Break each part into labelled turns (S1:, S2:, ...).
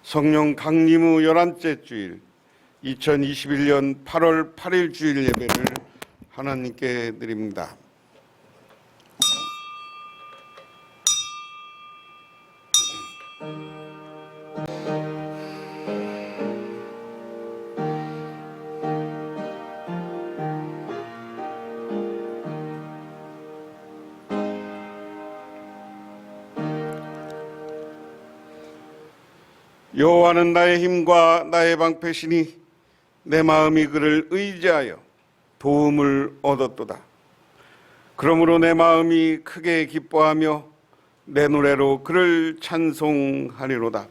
S1: 성령 강림후 11째 주일 2021년 8월 8일 주일 예배를 하나님께 드립니다. 여호와는 나의 힘과 나의 방패시니 내 마음이 그를 의지하여 도움을 얻었도다. 그러므로 내 마음이 크게 기뻐하며 내 노래로 그를 찬송하리로다.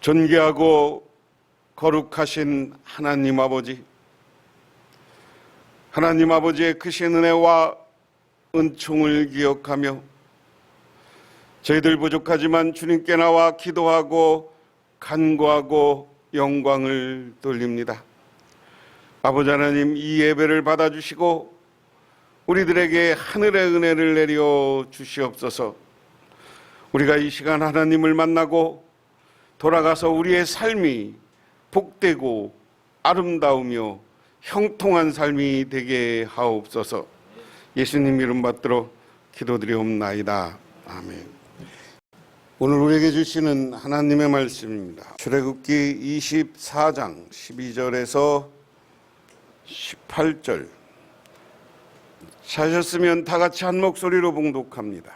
S1: 존귀하고 거룩하신 하나님 아버지, 하나님 아버지의 크신 은혜와 은총을 기억하며 저희들 부족하지만 주님께 나와 기도하고 간구하고 영광을 돌립니다. 아버지 하나님, 이 예배를 받아주시고 우리들에게 하늘의 은혜를 내려 주시옵소서. 우리가 이 시간 하나님을 만나고 돌아가서 우리의 삶이 복되고 아름다우며 형통한 삶이 되게 하옵소서. 예수님 이름 받들어 기도드리옵나이다. 아멘. 오늘 우리에게 주시는 하나님의 말씀입니다. 출애굽기 24장 12절에서 18절. 찾으셨으면 다 같이 한 목소리로 봉독합니다.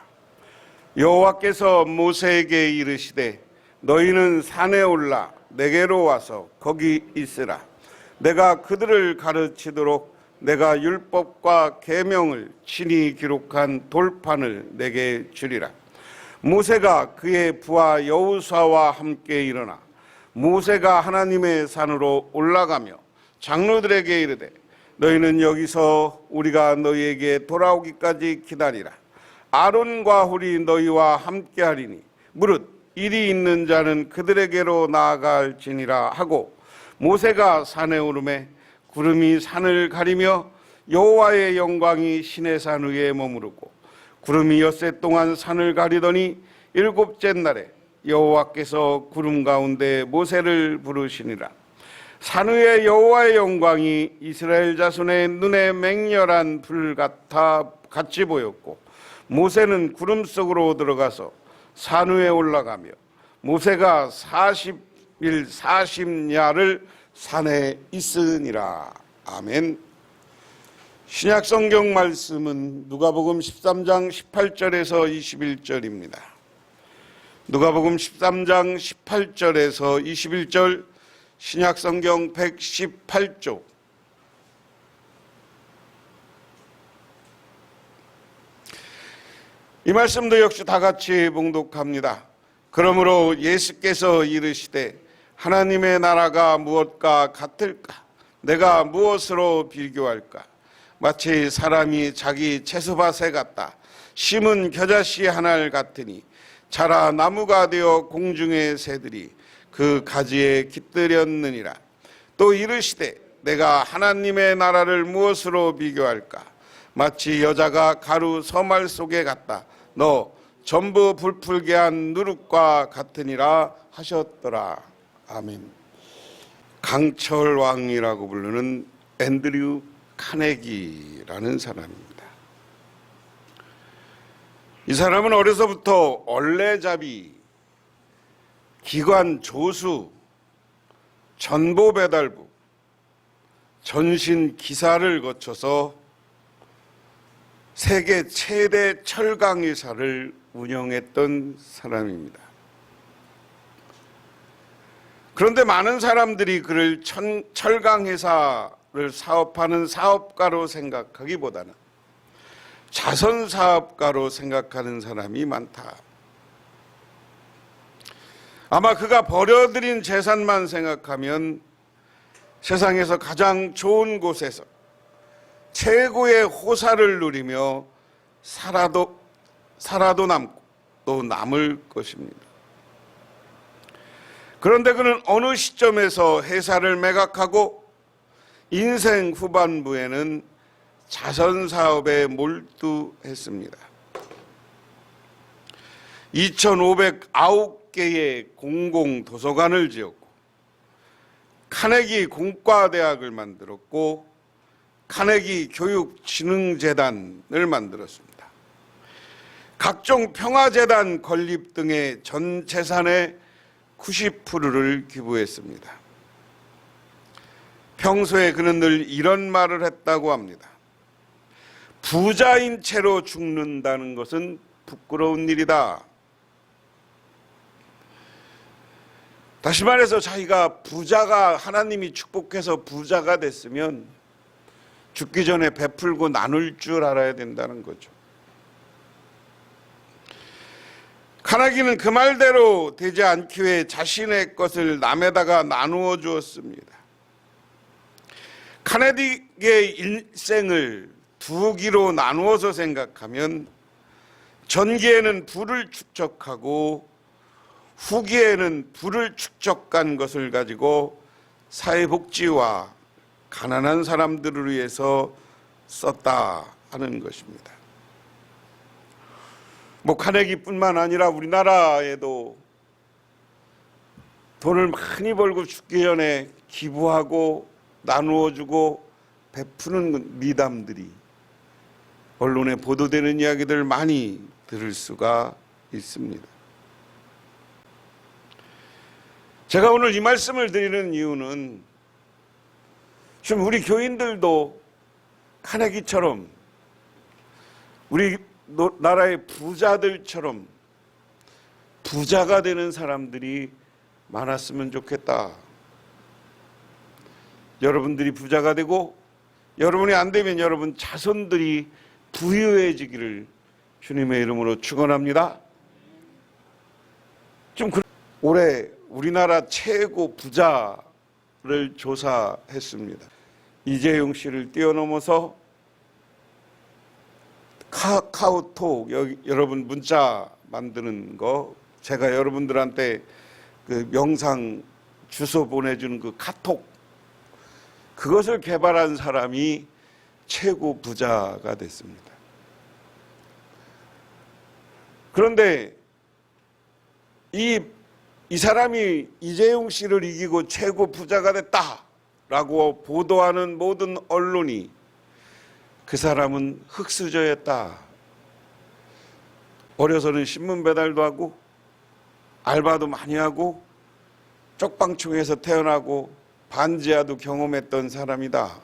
S1: 여호와께서 모세에게 이르시되 너희는 산에 올라 내게로 와서 거기 있으라. 내가 그들을 가르치도록 내가 율법과 계명을 친히 기록한 돌판을 내게 주리라. 모세가 그의 부하 여호수아와 함께 일어나 모세가 하나님의 산으로 올라가며 장로들에게 이르되 너희는 여기서 우리가 너희에게 돌아오기까지 기다리라. 아론과 훌이 너희와 함께 하리니 무릇 일이 있는 자는 그들에게로 나아갈지니라 하고 모세가 산에 오르매 구름이 산을 가리며 여호와의 영광이 시내산 위에 머무르고 구름이 엿새 동안 산을 가리더니 일곱째 날에 여호와께서 구름 가운데 모세를 부르시니라. 산 위에 여호와의 영광이 이스라엘 자손의 눈에 맹렬한 불 같이 보였고 모세는 구름 속으로 들어가서 산 위에 올라가며 모세가 40일 40야를 산에 있으니라. 아멘. 신약 성경 말씀은 누가복음 13장 18절에서 21절입니다. 누가복음 13장 18절에서 21절, 신약 성경 118쪽. 이 말씀도 역시 다 같이 봉독합니다. 그러므로 예수께서 이르시되 하나님의 나라가 무엇과 같을까? 내가 무엇으로 비교할까? 마치 사람이 자기 채소밭에 갔다 심은 겨자씨 하나를 같으니 자라 나무가 되어 공중의 새들이 그 가지에 깃들였느니라. 또 이르시되 내가 하나님의 나라를 무엇으로 비교할까? 마치 여자가 가루 서말 속에 갔다 너 전부 불풀게 한 누룩과 같으니라 하셨더라. 아멘. 강철왕이라고 부르는 앤드류 카네기라는 사람입니다. 이 사람은 어려서부터 얼레잡이, 기관 조수, 전보 배달부, 전신 기사를 거쳐서 세계 최대 철강 회사를 운영했던 사람입니다. 그런데 많은 사람들이 그를 철강 회사를 사업하는 사업가로 생각하기보다는 자선 사업가로 생각하는 사람이 많다. 아마 그가 버려들인 재산만 생각하면 세상에서 가장 좋은 곳에서 최고의 호사를 누리며 살아도 남고 또 남을 것입니다. 그런데 그는 어느 시점에서 회사를 매각하고 인생 후반부에는 자선사업에 몰두했습니다. 2,509 9개의 공공 도서관을 지었고 카네기 공과대학을 만들었고 카네기 교육진흥재단을 만들었습니다. 각종 평화재단 건립 등의 전 재산의 90%를 기부했습니다. 평소에 그는 늘 이런 말을 했다고 합니다. 부자인 채로 죽는다는 것은 부끄러운 일이다. 다시 말해서 자기가 부자가 하나님이 축복해서 부자가 됐으면 죽기 전에 베풀고 나눌 줄 알아야 된다는 거죠. 카네기는 그 말대로 되지 않기 위해 자신의 것을 남에다가 나누어 주었습니다. 카네기의 일생을 두 기로 나누어서 생각하면 전기에는 부를 축적하고 후기에는 부를 축적한 것을 가지고 사회복지와 가난한 사람들을 위해서 썼다 하는 것입니다. 카네기뿐만 아니라 우리나라에도 돈을 많이 벌고 죽기 전에 기부하고 나누어주고 베푸는 미담들이 언론에 보도되는 이야기들 많이 들을 수가 있습니다. 제가 오늘 이 말씀을 드리는 이유는 지금 우리 교인들도 카네기처럼 우리 나라의 부자들처럼 부자가 되는 사람들이 많았으면 좋겠다. 여러분들이 부자가 되고 여러분이 안 되면 여러분 자손들이 부유해지기를 주님의 이름으로 축원합니다. 올해 우리나라 최고 부자를 조사했습니다. 이재용 씨를 뛰어넘어서 카카오톡 여러분 문자 만드는 거 제가 여러분들한테 그 영상 주소 보내주는 그 카톡 그것을 개발한 사람이 최고 부자가 됐습니다. 그런데 이 사람이 이재용 씨를 이기고 최고 부자가 됐다라고 보도하는 모든 언론이 그 사람은 흙수저였다. 어려서는 신문 배달도 하고 알바도 많이 하고 쪽방촌에서 태어나고 반지하도 경험했던 사람이다.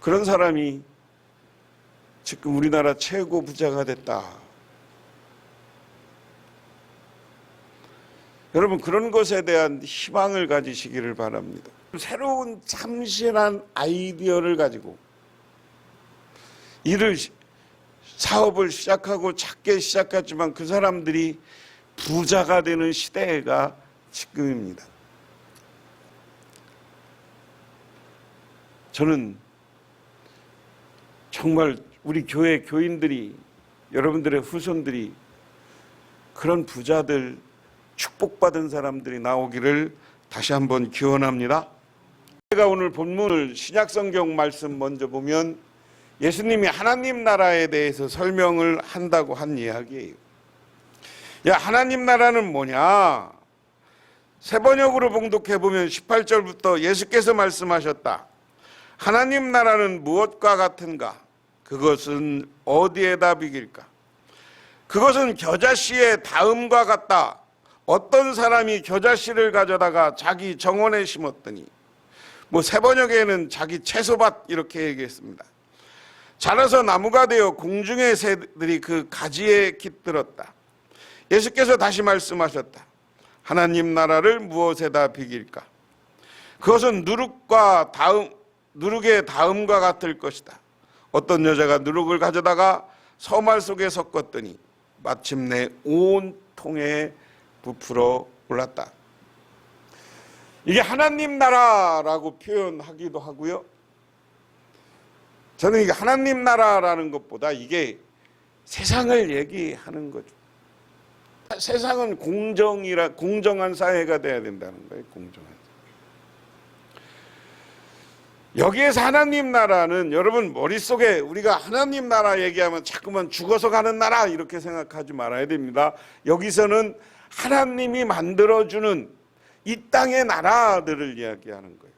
S1: 그런 사람이 지금 우리나라 최고 부자가 됐다. 여러분 그런 것에 대한 희망을 가지시기를 바랍니다. 새로운 참신한 아이디어를 가지고 사업을 시작하고 작게 시작했지만 그 사람들이 부자가 되는 시대가 지금입니다. 저는 정말 우리 교회 교인들이 여러분들의 후손들이 그런 부자들 축복받은 사람들이 나오기를 다시 한번 기원합니다. 제가 오늘 본문을 신약성경 말씀 먼저 보면 예수님이 하나님 나라에 대해서 설명을 한다고 한 이야기예요. 야, 하나님 나라는 뭐냐? 세번역으로 봉독해 보면 18절부터 예수께서 말씀하셨다. 하나님 나라는 무엇과 같은가? 그것은 어디에다 비길까? 그것은 겨자씨의 다음과 같다. 어떤 사람이 겨자씨를 가져다가 자기 정원에 심었더니 세번역에는 자기 채소밭 이렇게 얘기했습니다. 자라서 나무가 되어 공중의 새들이 그 가지에 깃들었다. 예수께서 다시 말씀하셨다. 하나님 나라를 무엇에다 비길까? 그것은 누룩의 다음과 같을 것이다. 어떤 여자가 누룩을 가져다가 서말 속에 섞었더니 마침내 온 통에 부풀어 올랐다. 이게 하나님 나라라고 표현하기도 하고요. 저는 이게 하나님 나라라는 것보다 이게 세상을 얘기하는 거죠. 세상은 공정한 사회가 돼야 된다는 거예요. 공정한. 여기에서 하나님 나라는 여러분 머릿속에 우리가 하나님 나라 얘기하면 자꾸만 죽어서 가는 나라 이렇게 생각하지 말아야 됩니다. 여기서는 하나님이 만들어주는 이 땅의 나라들을 이야기하는 거예요.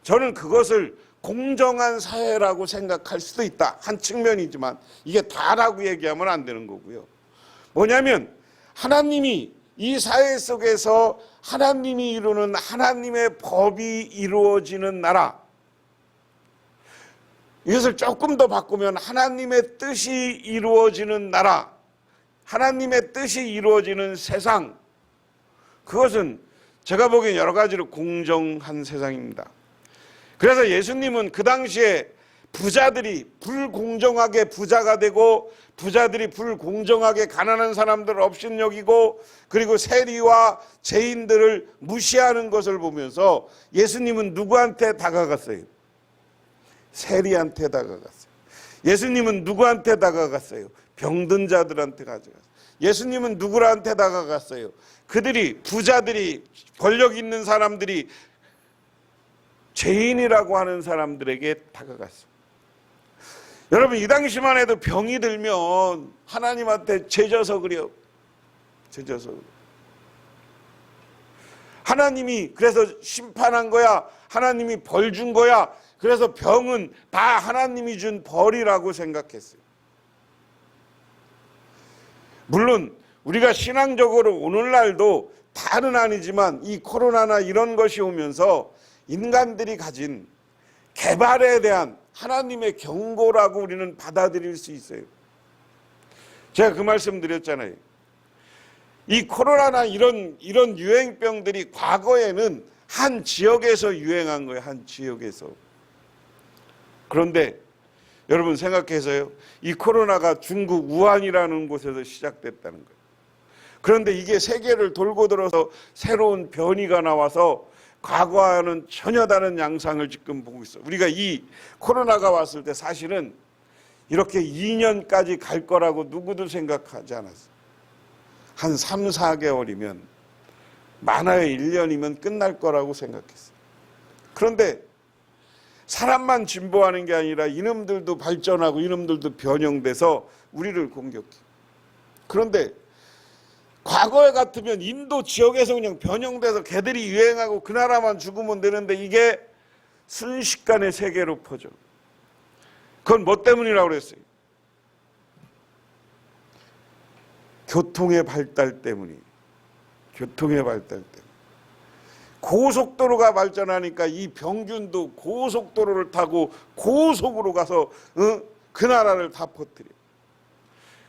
S1: 저는 그것을 공정한 사회라고 생각할 수도 있다. 한 측면이지만 이게 다라고 얘기하면 안 되는 거고요. 뭐냐면 하나님이 이 사회 속에서 하나님이 이루는 하나님의 법이 이루어지는 나라, 이것을 조금 더 바꾸면 하나님의 뜻이 이루어지는 나라, 하나님의 뜻이 이루어지는 세상, 그것은 제가 보기엔 여러 가지로 공정한 세상입니다. 그래서 예수님은 그 당시에 부자들이 불공정하게 부자가 되고 부자들이 불공정하게 가난한 사람들을 업신여기고 그리고 세리와 죄인들을 무시하는 것을 보면서 예수님은 누구한테 다가갔어요? 세리한테 다가갔어요. 예수님은 누구한테 다가갔어요? 병든 자들한테 가져갔어요. 예수님은 누구한테 다가갔어요? 그들이 부자들이 권력 있는 사람들이 죄인이라고 하는 사람들에게 다가갔어요. 여러분 이 당시만 해도 병이 들면 하나님한테 죄져서 그래요. 죄져서 그래요. 하나님이 그래서 심판한 거야. 하나님이 벌 준 거야. 그래서 병은 다 하나님이 준 벌이라고 생각했어요. 물론 우리가 신앙적으로 오늘날도 다는 아니지만 이 코로나나 이런 것이 오면서 인간들이 가진 개발에 대한 하나님의 경고라고 우리는 받아들일 수 있어요. 제가 그 말씀 드렸잖아요. 이 코로나나 이런 유행병들이 과거에는 한 지역에서 유행한 거예요. 한 지역에서. 그런데 여러분 생각해서요. 이 코로나가 중국 우한이라는 곳에서 시작됐다는 거예요. 그런데 이게 세계를 돌고 들어서 새로운 변이가 나와서 과거와는 전혀 다른 양상을 지금 보고 있어요. 우리가 이 코로나가 왔을 때 사실은 이렇게 2년까지 갈 거라고 누구도 생각하지 않았어요. 한 3, 4개월이면 많아야 1년이면 끝날 거라고 생각했어요. 그런데 사람만 진보하는 게 아니라 이놈들도 발전하고 이놈들도 변형돼서 우리를 공격해. 그런데 과거에 같으면 인도 지역에서 그냥 변형돼서 개들이 유행하고 그 나라만 죽으면 되는데 이게 순식간에 세계로 퍼져. 그건 뭐 때문이라고 그랬어요? 교통의 발달 때문이에요. 교통의 발달 때문에. 고속도로가 발전하니까 이 병균도 고속도로를 타고 고속으로 가서 그 나라를 다 퍼뜨려.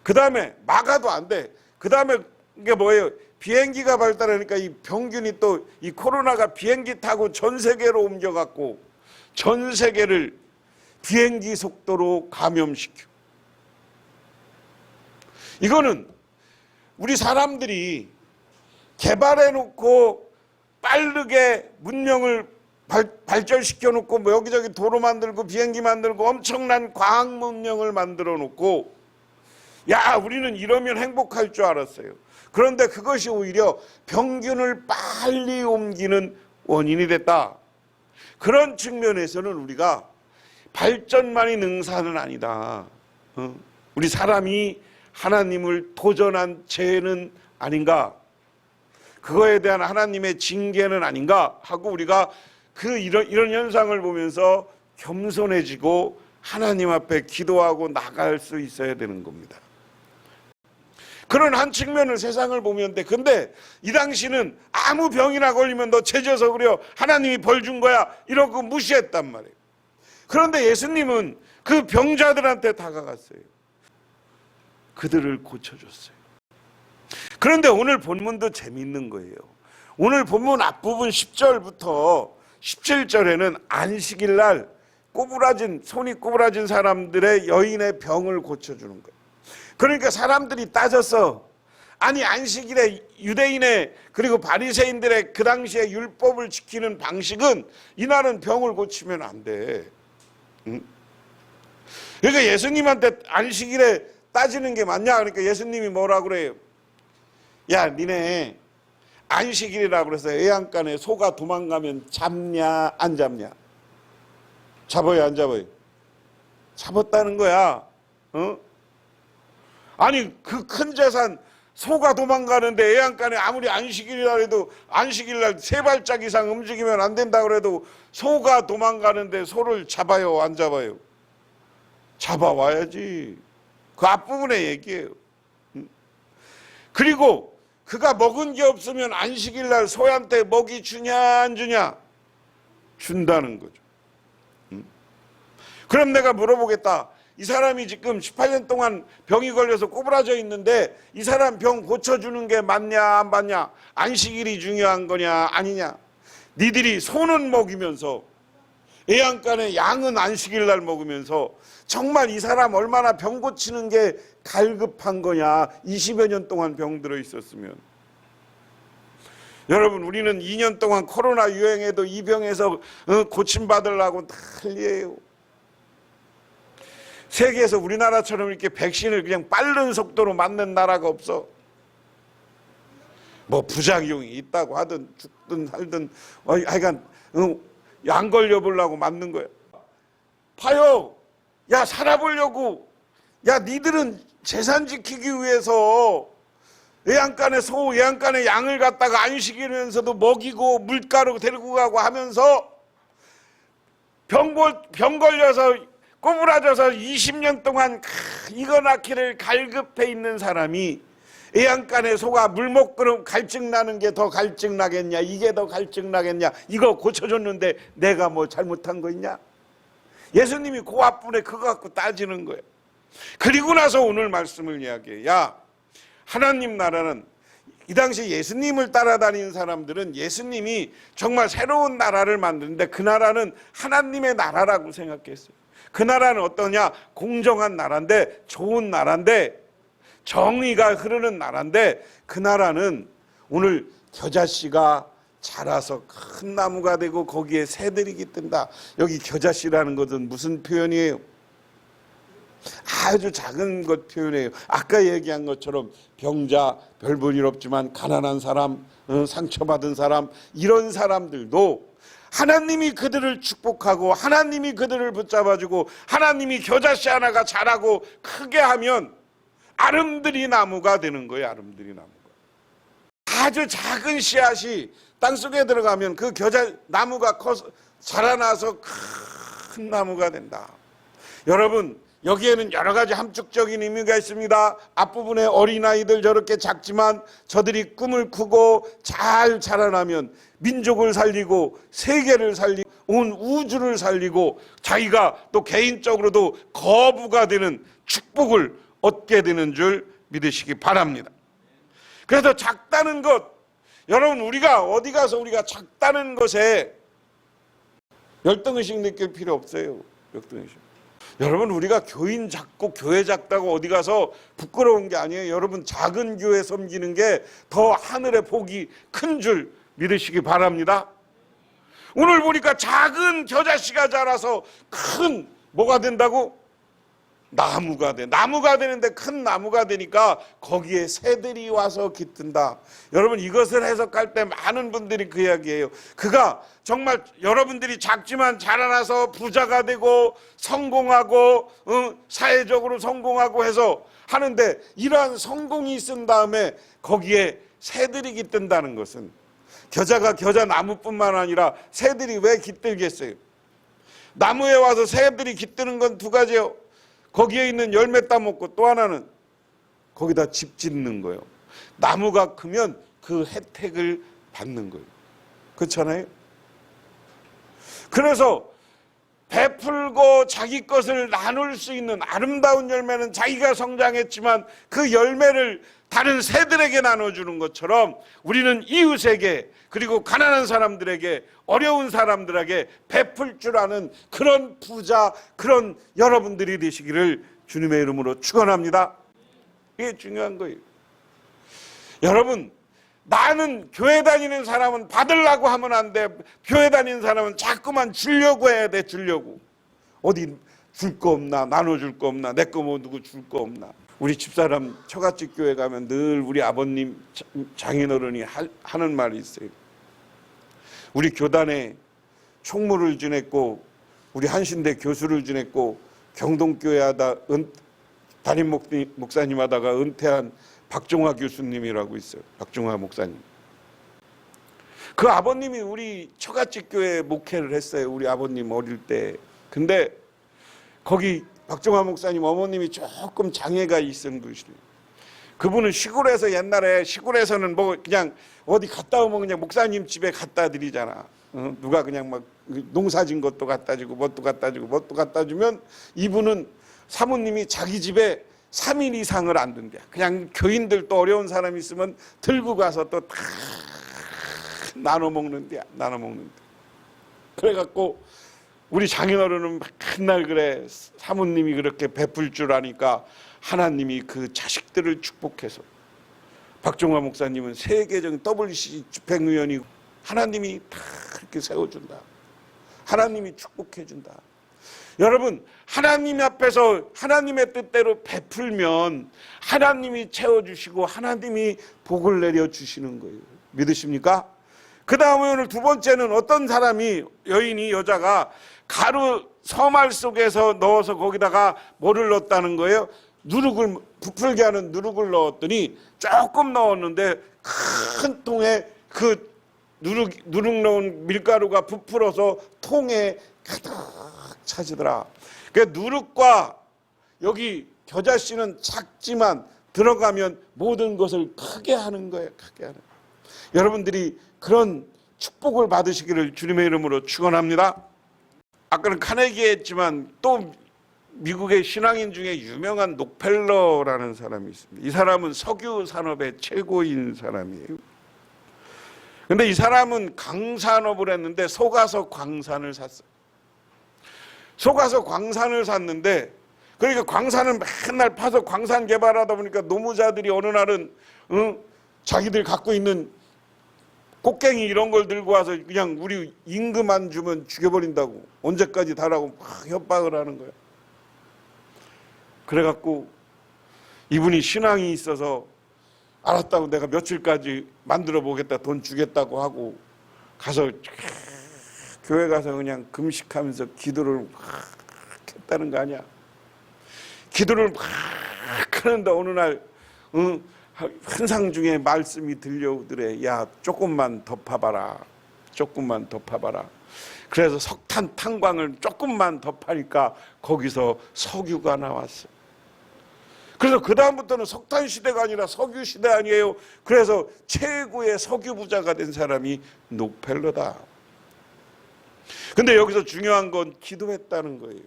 S1: 그 다음에 막아도 안 돼. 그 다음에 이게 뭐예요? 비행기가 발달하니까 이 병균이 또 이 코로나가 비행기 타고 전 세계로 옮겨갔고 전 세계를 비행기 속도로 감염시켜. 이거는 우리 사람들이 개발해놓고 빠르게 문명을 발전시켜놓고 뭐 여기저기 도로 만들고 비행기 만들고 엄청난 과학 문명을 만들어놓고 야 우리는 이러면 행복할 줄 알았어요. 그런데 그것이 오히려 병균을 빨리 옮기는 원인이 됐다. 그런 측면에서는 우리가 발전만이 능사는 아니다. 우리 사람이 하나님을 도전한 죄는 아닌가? 그거에 대한 하나님의 징계는 아닌가? 하고 우리가 이런 현상을 보면서 겸손해지고 하나님 앞에 기도하고 나갈 수 있어야 되는 겁니다. 그런 한 측면을 세상을 보면 돼. 근데 이 당시는 아무 병이나 걸리면 너 죄져서 그래요. 하나님이 벌 준 거야. 이러고 무시했단 말이에요. 그런데 예수님은 그 병자들한테 다가갔어요. 그들을 고쳐줬어요. 그런데 오늘 본문도 재미있는 거예요. 오늘 본문 앞부분 10절부터 17절에는 안식일 날 손이 꼬부라진 사람들의 여인의 병을 고쳐주는 거예요. 그러니까 사람들이 따졌어. 아니 안식일에 유대인의 그리고 바리새인들의 그 당시에 율법을 지키는 방식은 이날은 병을 고치면 안 돼. 그러니까 예수님한테 안식일에 따지는 게 맞냐? 그러니까 예수님이 뭐라 그래요? 야 니네 안식일이라고 그래서 애양간에 소가 도망가면 잡냐 안 잡냐? 잡아요, 안 잡아요? 잡았다는 거야. 아니 그 큰 재산, 소가 도망가는데 애양간에 아무리 안식일이라 해도 안식일날 3발짝 이상 움직이면 안 된다 그래도 소가 도망가는데 소를 잡아요, 안 잡아요? 잡아와야지. 그 앞부분의 얘기예요. 그리고 그가 먹은 게 없으면 안식일날 소한테 먹이 주냐 안 주냐? 준다는 거죠. 그럼 내가 물어보겠다. 이 사람이 지금 18년 동안 병이 걸려서 꼬부라져 있는데 이 사람 병 고쳐주는 게 맞냐 안 맞냐? 안식일이 중요한 거냐 아니냐? 니들이 소는 먹이면서 애양간에 양은 안식일날 먹으면서 정말 이 사람 얼마나 병 고치는 게 갈급한 거냐? 20여 년 동안 병 들어 있었으면. 여러분, 우리는 2년 동안 코로나 유행에도 이 병에서 고침받으려고 난리예요. 세계에서 우리나라처럼 이렇게 백신을 그냥 빠른 속도로 맞는 나라가 없어. 뭐 부작용이 있다고 하든 죽든 살든 하여간 안 걸려보려고 맞는 거야. 봐요. 야, 살아보려고. 야, 니들은 재산 지키기 위해서 애양간에 소, 애양간에 양을 갖다가 안식일면서도 먹이고 물가로 데리고 가고 하면서 병 걸려서 꼬부라져서 20년 동안 이거 낳기를 갈급해 있는 사람이 애양간에 소가 물 먹고 갈증 나는 게 더 갈증 나겠냐? 이게 더 갈증 나겠냐? 이거 고쳐줬는데 내가 뭐 잘못한 거 있냐? 예수님이 그 앞분에 그거 갖고 따지는 거예요. 그리고 나서 오늘 말씀을 이야기해요. 야, 하나님 나라는, 이 당시 예수님을 따라다니는 사람들은 예수님이 정말 새로운 나라를 만드는데 그 나라는 하나님의 나라라고 생각했어요. 그 나라는 어떠냐? 공정한 나라인데, 좋은 나라인데, 정의가 흐르는 나라인데, 그 나라는 오늘 겨자씨가 자라서 큰 나무가 되고 거기에 새들이 깃든다. 여기 겨자씨라는 것은 무슨 표현이에요? 아주 작은 것 표현해요. 아까 얘기한 것처럼 병자, 별 볼 일 없지만 가난한 사람, 상처받은 사람, 이런 사람들도 하나님이 그들을 축복하고 하나님이 그들을 붙잡아주고 하나님이 겨자씨 하나가 자라고 크게 하면 아름드리 나무가 되는 거예요. 아름드리 나무가. 아주 작은 씨앗이 땅속에 들어가면 그 나무가 커서 자라나서 큰 나무가 된다. 여러분, 여기에는 여러 가지 함축적인 의미가 있습니다. 앞부분에 어린아이들 저렇게 작지만 저들이 꿈을 크고 잘 자라나면 민족을 살리고 세계를 살리고 온 우주를 살리고 자기가 또 개인적으로도 거부가 되는 축복을 얻게 되는 줄 믿으시기 바랍니다. 그래서 작다는 것, 여러분, 우리가 어디 가서 우리가 작다는 것에 열등의식 느낄 필요 없어요. 열등의식. 여러분, 우리가 교인 작고 교회 작다고 어디 가서 부끄러운 게 아니에요. 여러분, 작은 교회 섬기는 게 더 하늘의 복이 큰 줄 믿으시기 바랍니다. 오늘 보니까 작은 겨자씨가 자라서 큰 뭐가 된다고? 나무가 돼. 나무가 되는데 큰 나무가 되니까 거기에 새들이 와서 깃든다. 여러분, 이것을 해석할 때 많은 분들이 그 이야기예요. 그가 정말 여러분들이 작지만 자라나서 부자가 되고 성공하고 사회적으로 성공하고 해서 하는데 이러한 성공이 있은 다음에 거기에 새들이 깃든다는 것은 겨자가 겨자나무뿐만 아니라 새들이 왜 깃들겠어요? 나무에 와서 새들이 깃드는 건 두 가지예요. 거기에 있는 열매 따먹고 또 하나는 거기다 집 짓는 거예요. 나무가 크면 그 혜택을 받는 거예요. 그렇잖아요? 그래서 베풀고 자기 것을 나눌 수 있는 아름다운 열매는 자기가 성장했지만 그 열매를 다른 새들에게 나눠주는 것처럼 우리는 이웃에게 그리고 가난한 사람들에게 어려운 사람들에게 베풀 줄 아는 그런 부자, 그런 여러분들이 되시기를 주님의 이름으로 축원합니다. 이게 중요한 거예요. 여러분, 나는 교회 다니는 사람은 받으려고 하면 안 돼. 교회 다니는 사람은 자꾸만 주려고 해야 돼. 주려고. 어디 줄 거 없나? 나눠줄 거 없나? 내 거 뭐 누구 줄 거 없나? 우리 집사람 처갓집 교회 가면 늘 우리 아버님 장인어른이 하는 말이 있어요. 우리 교단에 총무를 지냈고 우리 한신대 교수를 지냈고 경동교회 하다 담임 목사님 하다가 은퇴한 박종화 교수님이라고 있어요. 박종화 목사님. 그 아버님이 우리 처갓집 교회에 목회를 했어요. 우리 아버님 어릴 때. 근데 거기 박종화 목사님 어머님이 조금 장애가 있은 분이시래요. 그분은 시골에서 옛날에 시골에서는 뭐 그냥 어디 갔다 오면 그냥 목사님 집에 갖다 드리잖아. 누가 그냥 막 농사진 것도 갖다 주고 뭣도 갖다 주고 뭣도 갖다 주면 이분은 사모님이 자기 집에 3일 이상을 안 둔대. 그냥 교인들 또 어려운 사람 있으면 들고 가서 또 다 나눠 먹는데 나눠 먹는데. 그래갖고 우리 장인어른은 맨날 그래 사모님이 그렇게 베풀 줄 아니까 하나님이 그 자식들을 축복해서 박종화 목사님은 세계적인 WC 집행위원이고 하나님이 다 그렇게 세워준다. 하나님이 축복해준다. 여러분 하나님 앞에서 하나님의 뜻대로 베풀면 하나님이 채워주시고 하나님이 복을 내려주시는 거예요. 믿으십니까? 그 다음에 오늘 두 번째는 어떤 사람이 여인이 여자가 가루 서말 속에서 넣어서 거기다가 뭐를 넣었다는 거예요? 누룩을 부풀게 하는 누룩을 넣었더니 조금 넣었는데 큰 통에 그 누룩 넣은 밀가루가 부풀어서 통에 가득 차지더라. 그 누룩과 여기 겨자씨는 작지만 들어가면 모든 것을 크게 하는 거예요. 크게 하는. 여러분들이 그런 축복을 받으시기를 주님의 이름으로 축원합니다. 아까는 카네기 했지만 또 미국의 신앙인 중에 유명한 록펠러라는 사람이 있습니다. 이 사람은 석유 산업의 최고인 사람이에요. 근데 이 사람은 강산업을 했는데 속아서 광산을 샀어요. 속아서 광산을 샀는데 그러니까 광산을 맨날 파서 광산 개발하다 보니까 노무자들이 어느 날은 자기들 갖고 있는 꽃갱이 이런 걸 들고 와서 그냥 우리 임금 안 주면 죽여버린다고 언제까지 달라고 막 협박을 하는 거예요. 그래갖고 이분이 신앙이 있어서 알았다고 내가 며칠까지 만들어 보겠다 돈 주겠다고 하고 가서 교회 가서 그냥 금식하면서 기도를 막 했다는 거 아니야. 기도를 막 하는데 어느 날 환상 중에 말씀이 들려오더래. 야 조금만 더 파봐라. 조금만 더 파봐라. 그래서 석탄 탄광을 조금만 더 파니까 거기서 석유가 나왔어. 그래서 그 다음부터는 석탄 시대가 아니라 석유 시대 아니에요. 그래서 최고의 석유 부자가 된 사람이 록펠러다. 근데 여기서 중요한 건 기도했다는 거예요.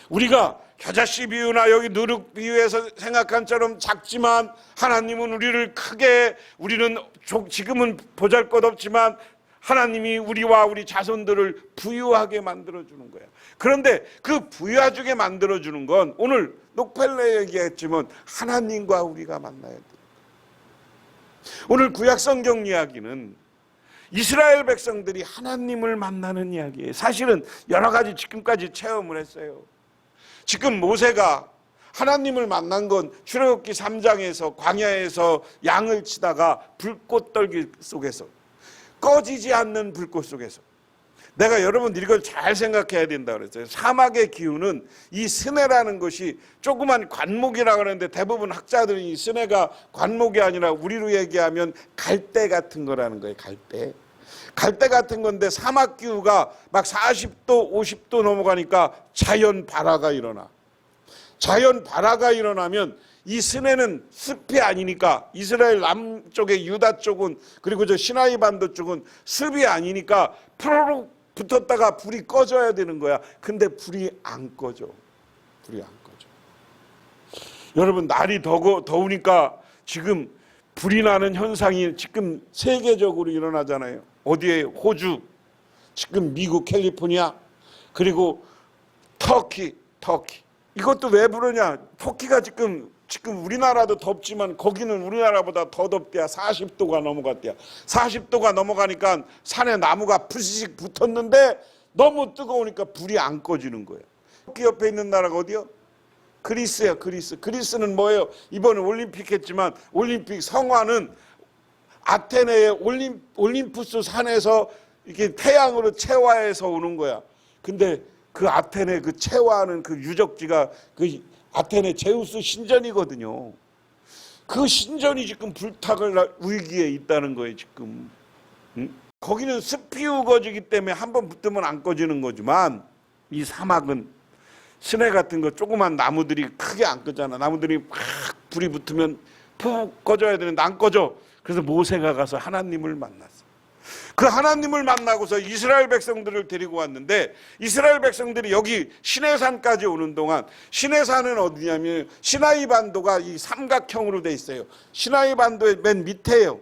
S1: 우리가 겨자씨 비유나 여기 누룩 비유에서 생각한 처럼 작지만 하나님은 우리를 크게 우리는 지금은 보잘것없지만 하나님이 우리와 우리 자손들을 부유하게 만들어주는 거야. 그런데 그 부유하게 만들어주는 건 오늘 록펠러 얘기했지만 하나님과 우리가 만나야 돼. 오늘 구약성경 이야기는 이스라엘 백성들이 하나님을 만나는 이야기예요. 사실은 여러 가지 지금까지 체험을 했어요. 지금 모세가 하나님을 만난 건 출애굽기 3장에서 광야에서 양을 치다가 불꽃떨기 속에서 꺼지지 않는 불꽃 속에서 내가 여러분들 이걸 잘 생각해야 된다 그랬어요. 사막의 기후는 이 스네라는 것이 조그만 관목이라고 하는데 대부분 학자들이 이 스네가 관목이 아니라 우리로 얘기하면 갈대 같은 거라는 거예요. 갈대 같은 건데 사막 기후가 막 40도 50도 넘어가니까 자연 발화가 일어나. 자연 발화가 일어나면 이 스네는 습이 아니니까 이스라엘 남쪽의 유다 쪽은 그리고 저 시나이 반도 쪽은 습이 아니니까 푸르륵 붙었다가 불이 꺼져야 되는 거야. 근데 불이 안 꺼져. 여러분 날이 더우니까 지금 불이 나는 현상이 지금 세계적으로 일어나잖아요. 어디에? 호주, 지금 미국 캘리포니아, 그리고 터키. 이것도 왜 그러냐? 터키가 지금 우리나라도 덥지만 거기는 우리나라보다 더 덥대야. 40도가 넘어갔대야. 40도가 넘어가니까 산에 나무가 푸시식 붙었는데 너무 뜨거우니까 불이 안 꺼지는 거예요. 터키 옆에 있는 나라가 어디요? 그리스예요. 그리스는 뭐예요? 이번에 올림픽 했지만 올림픽 성화는 아테네의 올림푸스 산에서 이렇게 태양으로 체화해서 오는 거야. 근데 그 아테네 그 체화하는 그 유적지가 그 아테네 제우스 신전이거든요. 그 신전이 지금 불타갈 위기에 있다는 거예요, 지금. 응? 거기는 습이 우거지기 때문에 한번 붙으면 안 꺼지는 거지만 이 사막은 스네 같은 거 조그만 나무들이 크게 안 꺼잖아. 나무들이 막 불이 붙으면 푹 꺼져야 되는데 안 꺼져. 그래서 모세가 가서 하나님을 만났어. 그 하나님을 만나고서 이스라엘 백성들을 데리고 왔는데, 이스라엘 백성들이 여기 시내산까지 오는 동안, 시내산은 어디냐면 시나이 반도가 이 삼각형으로 돼 있어요. 시나이 반도의 맨 밑에요.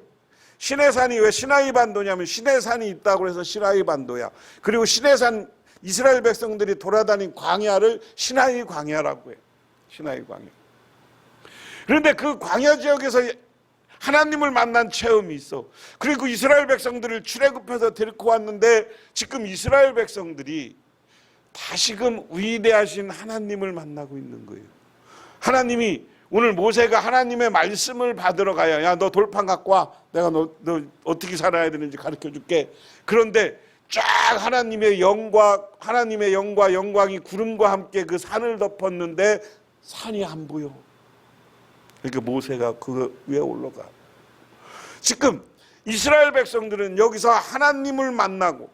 S1: 시내산이 왜 시나이 반도냐면 시내산이 있다고 해서 시나이 반도야. 그리고 시내산, 이스라엘 백성들이 돌아다닌 광야를 시나이 광야라고 해요. 시나이 광야. 그런데 그 광야 지역에서 하나님을 만난 체험이 있어. 그리고 이스라엘 백성들을 출애굽해서 데리고 왔는데, 지금 이스라엘 백성들이 다시금 위대하신 하나님을 만나고 있는 거예요. 하나님이 오늘 모세가 하나님의 말씀을 받으러 가요. 야, 너 돌판 갖고 와. 내가 너 어떻게 살아야 되는지 가르쳐 줄게. 그런데 쫙 하나님의 영광이 구름과 함께 그 산을 덮었는데 산이 안 보여. 그러니까 모세가 그 위에 올라가. 지금 이스라엘 백성들은 여기서 하나님을 만나고,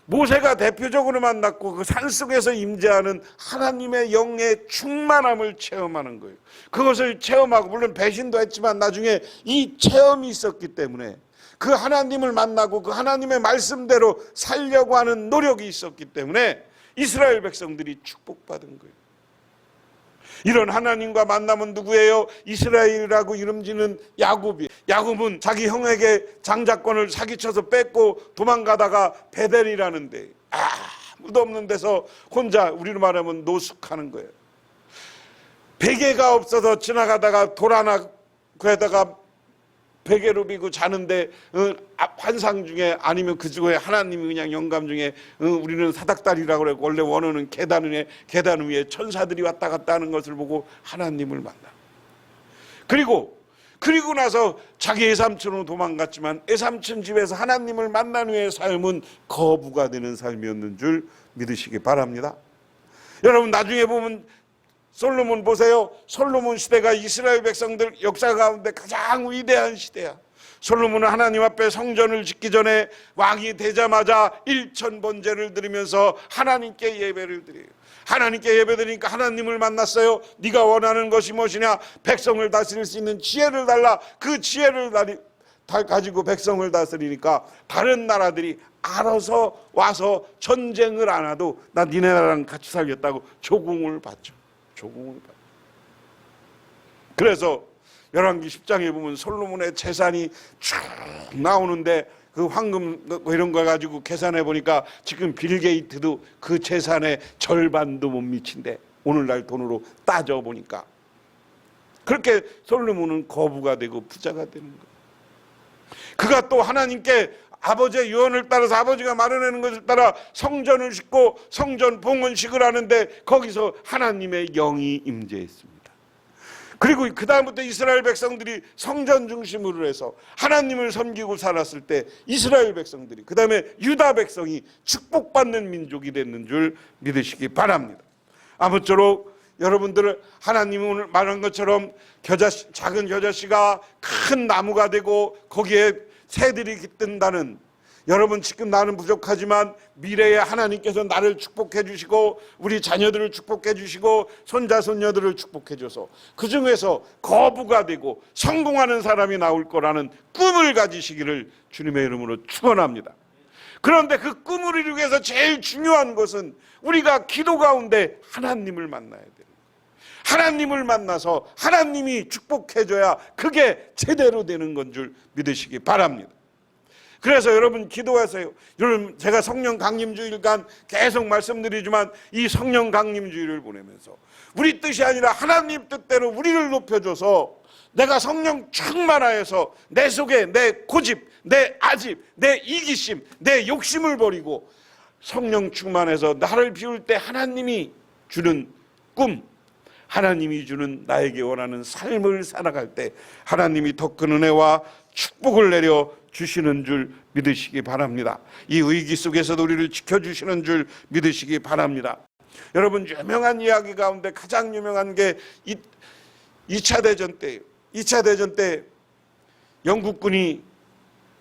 S1: 모세가 대표적으로 만났고 그 산속에서 임재하는 하나님의 영의 충만함을 체험하는 거예요. 그것을 체험하고, 물론 배신도 했지만 나중에 이 체험이 있었기 때문에, 그 하나님을 만나고 그 하나님의 말씀대로 살려고 하는 노력이 있었기 때문에 이스라엘 백성들이 축복받은 거예요. 이런 하나님과 만남은 누구예요? 이스라엘이라고 이름지는 야곱이. 야곱은 자기 형에게 장자권을 사기쳐서 뺏고 도망가다가 베델이라는데 아무도 없는 데서 혼자, 우리로 말하면 노숙하는 거예요. 베개가 없어서 지나가다가 돌 하나 그에다가 베개로 비고 자는데 환상 중에, 아니면 그 중에 하나님이 그냥 영감 중에 우리는 사닥다리라고 그래. 원래 원어는 계단 위에 천사들이 왔다 갔다 하는 것을 보고 하나님을 만나. 그리고 나서 자기 애삼촌으로 도망갔지만 애삼촌 집에서 하나님을 만난 후의 삶은 거부가 되는 삶이었는 줄 믿으시기 바랍니다. 여러분, 나중에 보면 솔로몬 보세요. 솔로몬 시대가 이스라엘 백성들 역사 가운데 가장 위대한 시대야. 솔로몬은 하나님 앞에 성전을 짓기 전에 왕이 되자마자 1000번제를 드리면서 하나님께 예배를 드려요. 하나님께 예배드리니까 하나님을 만났어요. 네가 원하는 것이 무엇이냐? 백성을 다스릴 수 있는 지혜를 달라. 그 지혜를 가지고 백성을 다스리니까 다른 나라들이 알아서 와서 전쟁을 안 하도 나 니네 나라랑 같이 살겠다고 조공을 받죠. 그래서 열왕기 10장에 보면 솔로몬의 재산이 쭉 나오는데, 그 황금 이런 거 가지고 계산해 보니까 지금 빌 게이트도 그 재산의 절반도 못 미친대. 오늘날 돈으로 따져 보니까. 그렇게 솔로몬은 거부가 되고 부자가 되는 거예요. 그가 또 하나님께 아버지의 유언을 따라서, 아버지가 마련하는 것을 따라 성전을 짓고 성전 봉헌식을 하는데 거기서 하나님의 영이 임재했습니다. 그리고 그 다음부터 이스라엘 백성들이 성전 중심으로 해서 하나님을 섬기고 살았을 때 이스라엘 백성들이, 그 다음에 유다 백성이 축복받는 민족이 됐는 줄 믿으시기 바랍니다. 아무쪼록 여러분들은 하나님이 오늘 말한 것처럼 작은 겨자씨가 큰 나무가 되고 거기에 새들이 깃든다는, 여러분 지금 나는 부족하지만 미래에 하나님께서 나를 축복해 주시고 우리 자녀들을 축복해 주시고 손자 손녀들을 축복해 줘서 그 중에서 거부가 되고 성공하는 사람이 나올 거라는 꿈을 가지시기를 주님의 이름으로 축원합니다. 그런데 그 꿈을 이루기 위해서 제일 중요한 것은 우리가 기도 가운데 하나님을 만나야 돼요. 하나님을 만나서 하나님이 축복해줘야 그게 제대로 되는 건 줄 믿으시기 바랍니다. 그래서 여러분 기도하세요. 여러분, 제가 성령 강림주일간 계속 말씀드리지만 이 성령 강림주일을 보내면서 우리 뜻이 아니라 하나님 뜻대로 우리를 높여줘서 내가 성령 충만하여서 내 속에 내 고집, 내 아집, 내 이기심, 내 욕심을 버리고 성령 충만해서 나를 비울 때 하나님이 주는 꿈, 하나님이 주는 나에게 원하는 삶을 살아갈 때 하나님이 더 큰 은혜와 축복을 내려 주시는 줄 믿으시기 바랍니다. 이 위기 속에서도 우리를 지켜주시는 줄 믿으시기 바랍니다. 여러분, 유명한 이야기 가운데 가장 유명한 게 2차 대전 때예요. 2차 대전 때 영국군이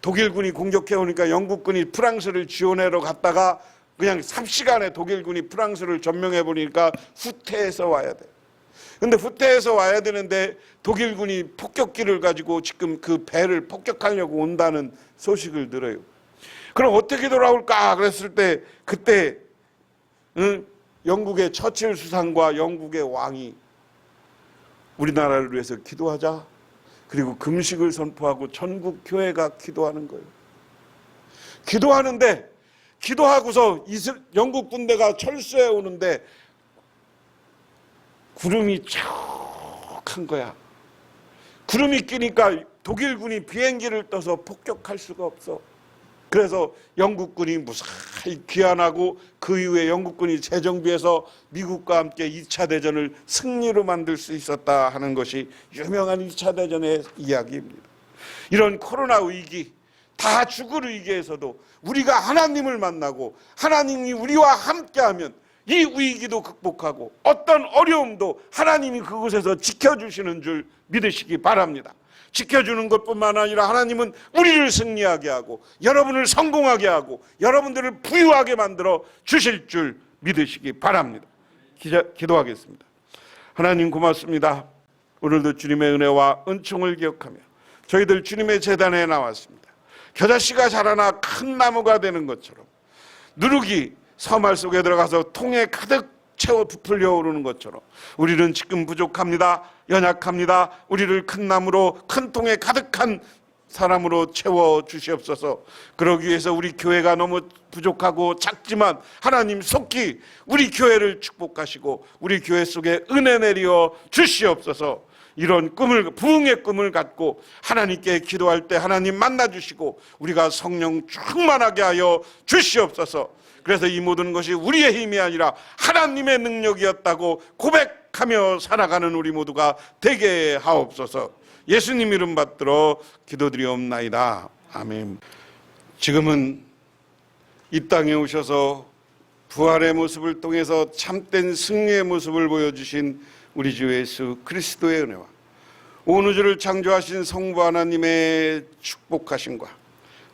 S1: 독일군이 공격해 오니까 영국군이 프랑스를 지원하러 갔다가 그냥 삽시간에 독일군이 프랑스를 점령해 보니까 후퇴해서 와야 돼요. 근데 후퇴해서 와야 되는데 독일군이 폭격기를 가지고 지금 그 배를 폭격하려고 온다는 소식을 들어요. 그럼 어떻게 돌아올까 그랬을 때 그때 영국의 처칠 수상과 영국의 왕이 우리나라를 위해서 기도하자. 그리고 금식을 선포하고 전국 교회가 기도하는 거예요. 기도하는데 기도하고서 영국 군대가 철수해 오는데 구름이 촉한 거야. 구름이 끼니까 독일군이 비행기를 떠서 폭격할 수가 없어. 그래서 영국군이 무사히 귀환하고 그 이후에 영국군이 재정비해서 미국과 함께 2차 대전을 승리로 만들 수 있었다 하는 것이 유명한 2차 대전의 이야기입니다. 이런 코로나 위기, 다 죽을 위기에서도 우리가 하나님을 만나고 하나님이 우리와 함께하면 이 위기도 극복하고 어떤 어려움도 하나님이 그곳에서 지켜주시는 줄 믿으시기 바랍니다. 지켜주는 것뿐만 아니라 하나님은 우리를 승리하게 하고 여러분을 성공하게 하고 여러분들을 부유하게 만들어 주실 줄 믿으시기 바랍니다. 기도하겠습니다. 하나님 고맙습니다. 오늘도 주님의 은혜와 은총을 기억하며 저희들 주님의 제단에 나왔습니다. 겨자씨가 자라나 큰 나무가 되는 것처럼 누룩이 서말 속에 들어가서 통에 가득 채워 부풀려 오르는 것처럼 우리는 지금 부족합니다. 연약합니다. 우리를 큰 나무로 큰 통에 가득한 사람으로 채워 주시옵소서. 그러기 위해서 우리 교회가 너무 부족하고 작지만 하나님 속히 우리 교회를 축복하시고 우리 교회 속에 은혜 내려 주시옵소서. 이런 꿈을, 부흥의 꿈을 갖고 하나님께 기도할 때 하나님 만나주시고 우리가 성령 충만하게 하여 주시옵소서. 그래서 이 모든 것이 우리의 힘이 아니라 하나님의 능력이었다고 고백하며 살아가는 우리 모두가 되게 하옵소서. 예수님 이름 받들어 기도드리옵나이다. 아멘. 지금은 이 땅에 오셔서 부활의 모습을 통해서 참된 승리의 모습을 보여주신 우리 주 예수 그리스도의 은혜와 온 우주를 창조하신 성부 하나님의 축복하심과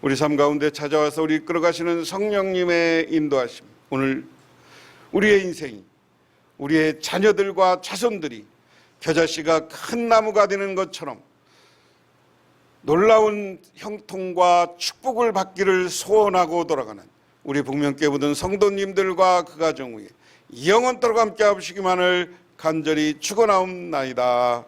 S1: 우리 삶 가운데 찾아와서 우리 이끌어가시는 성령님의 인도하심, 오늘 우리의 인생이 우리의 자녀들과 자손들이 겨자씨가 큰 나무가 되는 것처럼 놀라운 형통과 축복을 받기를 소원하고 돌아가는 우리 북면교회 모든 성도님들과 그 가정 위에 영원토록 함께 하시기만을 간절히 축원하옵나이다.